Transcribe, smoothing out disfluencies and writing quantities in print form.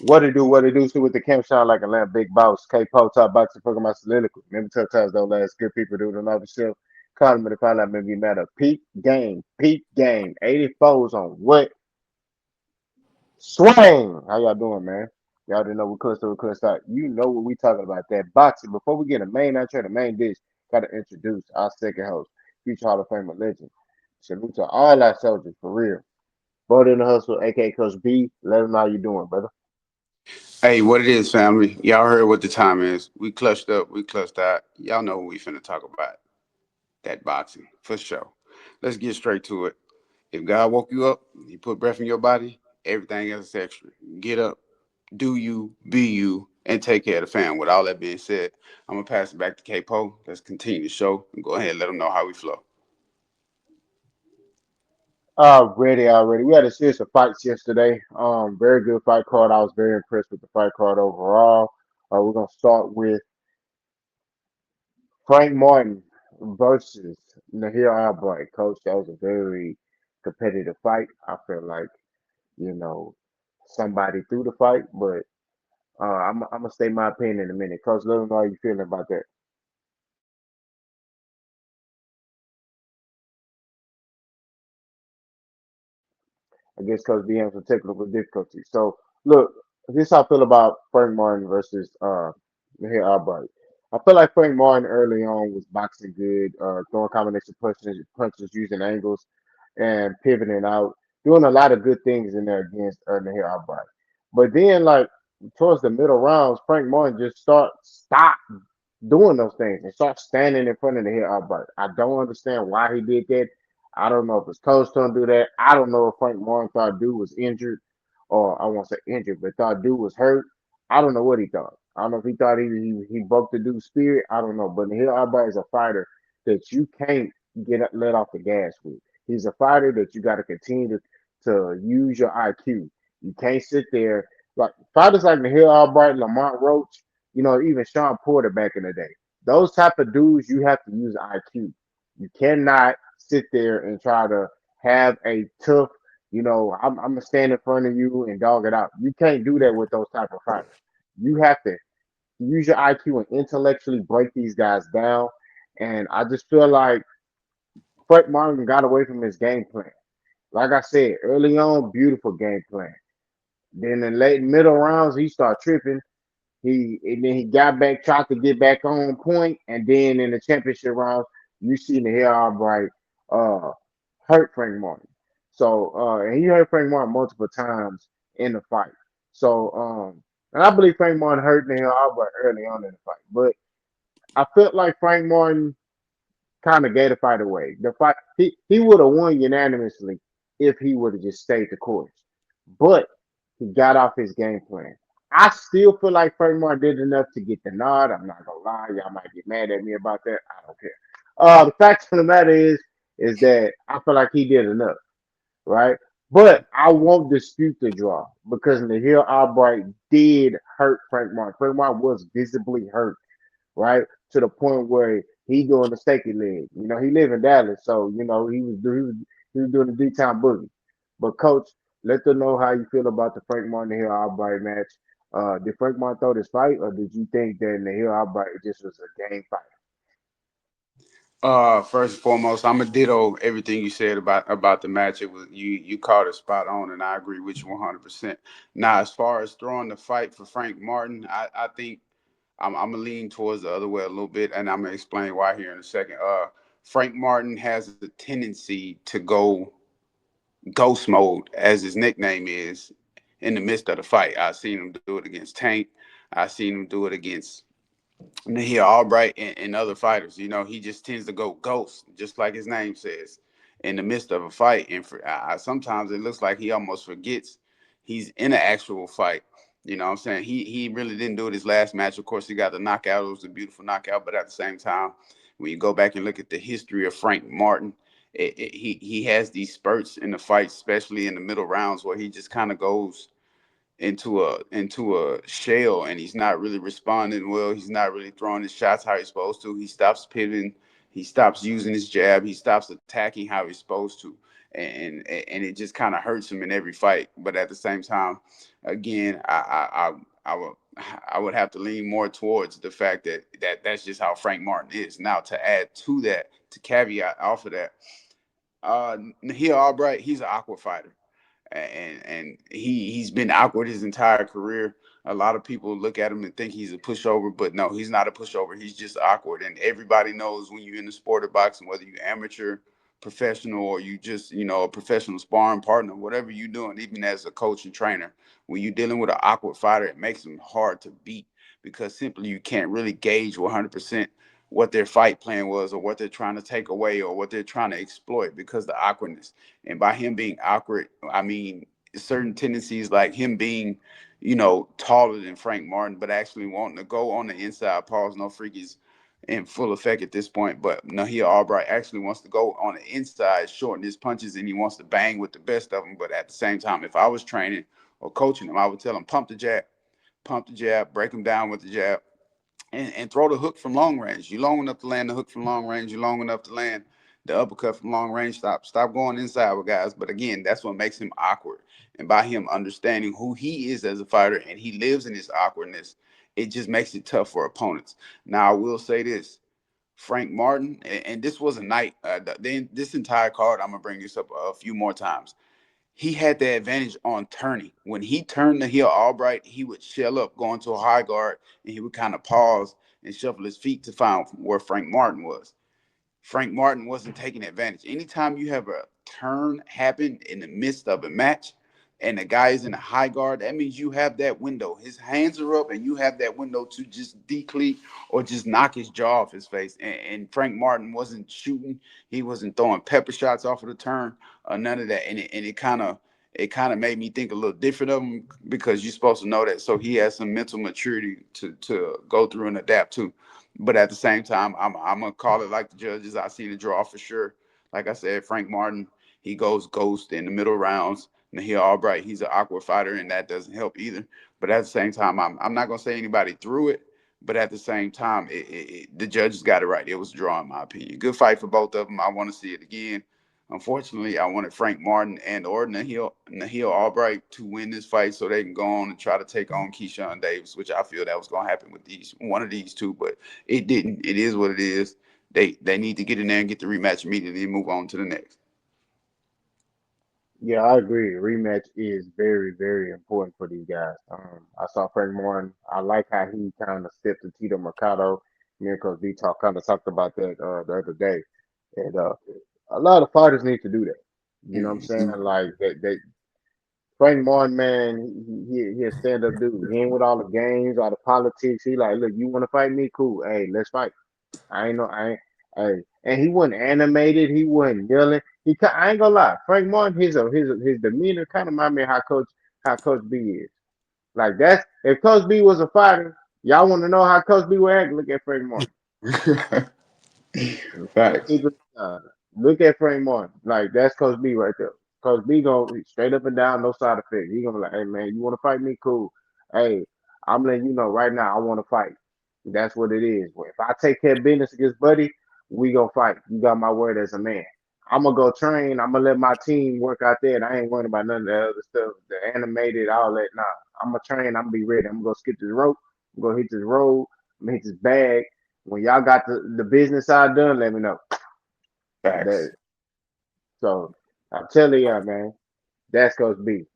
What it do? See what the camp sound like a lamp, big boss. K-Po top boxing, fucking my soliloquy. Remember tough times don't last. Good people do the love yourself. Call me to find out maybe matter. Peak game, peak game. 84s on what? Swing. How y'all doing, man? Y'all didn't know we cussed out. You know what we talking about. That boxing. Before we get a main entree, the main dish, gotta introduce our second host, future Hall of Famer legend. Salute to all our soldiers for real. Vote in the hustle, aka Coach B. Let them know how you doing, brother. Hey, what it is, family? Y'all heard what the time is. We clutched up, we clutched out. Y'all know what we finna talk about. That boxing, for sure. Let's get straight to it. If God woke you up, He put breath in your body, everything else is extra. Get up, do you, be you, and take care of the fam. With all that being said, I'm gonna pass it back to K-Po. Let's continue the show and go ahead and let them know how we flow. Already. We had a series of fights yesterday. Very good fight card. I was very impressed with the fight card overall. We're gonna start with Frank Martin versus Nahir Albright. Coach, that was a very competitive fight. I feel like, you know, somebody threw the fight, but I'm gonna state my opinion in a minute. Coach, let me know how you feeling about that. I guess Coach B having some technical difficulties. So look, this is how I feel about Frank Martin versus Nahir Albright. I feel like Frank Martin early on was boxing good, throwing combination punches, using angles, and pivoting out, doing a lot of good things in there against Nahir Albright. But then, like towards the middle rounds, Frank Martin just stop doing those things and start standing in front of the hit outright. I don't understand why he did that. I don't know if his coach told him to do that. I don't know if Frank Martin thought dude was injured, or I won't say injured, but thought dude was hurt. I don't know what he thought. I don't know if he thought he broke the dude's spirit. I don't know. But Nahir Albright is a fighter that you can't let off the gas with. He's a fighter that you got to continue to use your IQ. You can't sit there like fighters like Nahir Albright, Lamont Roach, even Sean Porter back in the day. Those type of dudes, you have to use IQ. You cannot sit there and try to have a tough, I'm gonna stand in front of you and dog it out. You can't do that with those type of fighters. You have to use your IQ and intellectually break these guys down. And I just feel like Frank Martin got away from his game plan. Like I said early on, beautiful game plan. Then in late middle rounds, he started tripping. He got back, tried to get back on point, and then in the championship rounds, you see the hair Albright uh hurt Frank Martin. So and he hurt Frank Martin multiple times in the fight. So and I believe Frank Martin hurt Neil Albright early on in the fight. But I felt like Frank Martin kind of gave the fight away. The fight he would have won unanimously if he would have just stayed the course. But he got off his game plan. I still feel like Frank Martin did enough to get the nod. I'm not gonna lie, y'all might get mad at me about that. I don't care. The fact of the matter is that I feel like he did enough, right? But I won't dispute the draw because Nahil Albright did hurt Frank Martin. Frank Martin was visibly hurt, right? To the point where he doing the stakey leg. He live in Dallas, so he was doing the D town boogie. But coach, let them know how you feel about the Frank Martin Hill Albright match. Did Frank Martin throw this fight, or did you think that the Hill Albright just was a game fight? First and foremost, I'm gonna ditto everything you said about the match. It was you called it spot on, and I agree with you 100%. Now, as far as throwing the fight for Frank Martin, I think I'm gonna lean towards the other way a little bit, and I'm gonna explain why here in a second. Frank Martin has a tendency to go ghost mode, as his nickname is, in the midst of the fight. I've seen him do it against Tank. I've seen him do it against Nahir Albright and other fighters. He just tends to go ghost, just like his name says, in the midst of a fight. And sometimes it looks like he almost forgets he's in an actual fight. You know what I'm saying? He really didn't do it his last match. Of course, he got the knockout. It was a beautiful knockout. But at the same time, when you go back and look at the history of Frank Martin, he has these spurts in the fight, especially in the middle rounds, where he just kind of goes into a shell, and he's not really responding well. He's not really throwing his shots how he's supposed to. He stops pivoting. He stops using his jab. He stops attacking how he's supposed to. and it just kind of hurts him in every fight. But at the same time, again, I would have to lean more towards the fact that's just how Frank Martin is. Now, to add to that, to caveat off of that, Nahir Albright, he's an aqua fighter, and he's been awkward his entire career. A lot of people look at him and think he's a pushover, but no, he's not a pushover. He's just awkward, and everybody knows when you're in the sport of boxing, whether you're amateur, professional, or you just a professional sparring partner, whatever you're doing, even as a coach and trainer, when you're dealing with an awkward fighter, it makes them hard to beat because simply you can't really gauge 100% what their fight plan was or what they're trying to take away or what they're trying to exploit because the awkwardness. And by him being awkward, I mean certain tendencies like him being, taller than Frank Martin, but actually wanting to go on the inside. Pause, no freakies in full effect at this point. But Nahir Albright actually wants to go on the inside, shorten his punches, and he wants to bang with the best of them. But at the same time, if I was training or coaching him, I would tell him pump the jab, break him down with the jab, and throw the hook from long range. You long enough to land the hook from long range. You long enough to land the uppercut from long range. Stop going inside with guys. But again, that's what makes him awkward. And by him understanding who he is as a fighter and he lives in his awkwardness, it just makes it tough for opponents. Now I will say this: Frank Martin, and this was a night. This entire card, I'm gonna bring this up a few more times. He had the advantage on turning. When he turned the heel Albright, he would shell up, go into a high guard, and he would kind of pause and shuffle his feet to find where Frank Martin was. Frank Martin wasn't taking advantage. Anytime you have a turn happen in the midst of a match and the guy is in a high guard, that means you have that window. His hands are up and you have that window to just decleat or just knock his jaw off his face. And Frank Martin wasn't shooting. He wasn't throwing pepper shots off of the turn or none of that. And it kind of made me think a little different of him because you're supposed to know that. So he has some mental maturity to go through and adapt to. But at the same time, I'm gonna call it like the judges. I see the draw for sure. Like I said, Frank Martin, he goes ghost in the middle rounds. Nahir Albright, he's an awkward fighter, and that doesn't help either. But at the same time, I'm not gonna say anybody threw it. But at the same time, the judges got it right. It was a draw, in my opinion. Good fight for both of them. I want to see it again. Unfortunately, I wanted Frank Martin and or Nahil Albright to win this fight so they can go on and try to take on Keyshawn Davis, which I feel that was going to happen with one of these two, but it didn't. It is what it is. They need to get in there and get the rematch immediately and move on to the next. Yeah, I agree. Rematch is very, very important for these guys. I saw Frank Martin. I like how he kind of stepped to Tito Mercado. Me and Coach B kind of talked about that the other day, and a lot of fighters need to do that. You know what I'm saying? Mm-hmm. Like they Frank Martin, man, he a stand up dude. He ain't with all the games, all the politics. He like, look, you want to fight me? Cool. Hey, let's fight. I ain't no, I ain't. Hey, and he wasn't animated. He wasn't yelling. I ain't gonna lie. Frank Martin, his demeanor kind of remind me of how Coach B is. Like that's if Coach B was a fighter, y'all want to know how Coach B would act? Look at Frank Martin. Facts. Eagle, look at Frank Martin. Like that's Coach B right there. Coach B going straight up and down, no side effect. He gonna be like, hey man, you want to fight me? Cool. Hey, I'm letting you know right now, I want to fight. That's what it is. Well, if I take care of business against Buddy, we gonna fight. You got my word as a man. I'm gonna go train. I'm gonna let my team work out there. And I ain't worrying about none of the other stuff, the animated, all that. Nah, I'm gonna train. I'm gonna be ready. I'm gonna go skip this rope. I'm gonna hit this road. I'm gonna hit this bag. When y'all got the business side done, let me know. Facts. That so I'm telling y'all, man, that's Coach B.